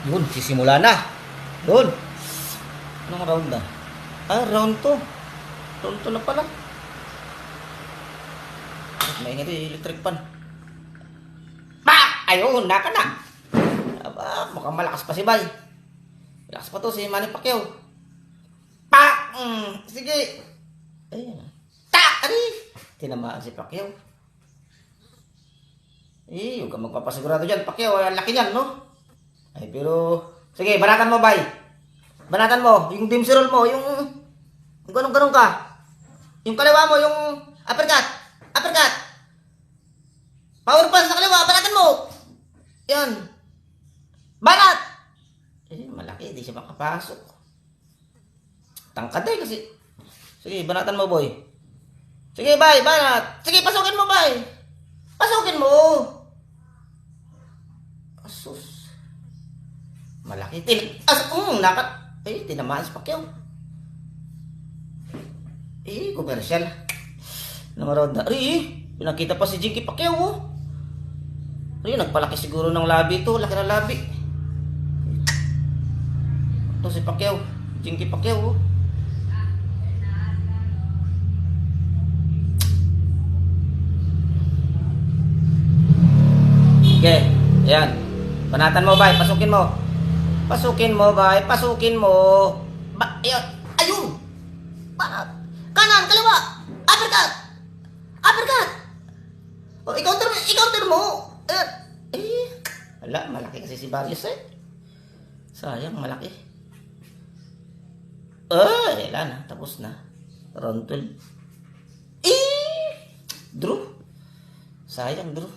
Yun, sisimula na. Yun. Anong round na? Ah, round 2. Round 2 na pala. Maingay ito yung electric pan. Pa! Ayun, naka na. Aba, mukhang malakas pa si Bay. Malakas pa to si Manny Pacquiao. Pa! Sige. Ayun. Ta! Ari! Tinamaan si Pacquiao. Huwag ka magpapasigurado dyan. Pacquiao, ang laki niyan, no? Ay, pero... Sige, banatan mo, Bay. Banatan mo. Yung dimsy roll mo, yung ganun-ganun ka. Yung kaliwa mo, yung uppercut. Uppercut. Power punch sa kaliwa, banatan mo. Yan. Banat! Malaki, di siya makapasok. Tangkad eh, kasi... Sige, banatan mo, boy. Sige, Bay, banat. Sige, pasukin mo, Bay. Pasukin mo. Asus. Malaki. Nakat. Tinamaan si Pacquiao. Commercial. Namarod na. Pinakita pa si Jinky Pacquiao, oh. Nagpalaki siguro ng labi ito. Laki ng labi. Ito si Pacquiao. Jinky Pacquiao, oh. Okay. Ayan. Banatan mo, Bay. Pasukin mo. Pasukin mo, Bay. Pasukin mo. Ayun. Ayun. Banat. Kanan, kaliwa. Uppercut. Uppercut. O, i-counter mo. Wala, malaki kasi si Barrios, eh. Sayang, malaki. Wala na. Tapos na. Round 12. Draw. Sayang, draw.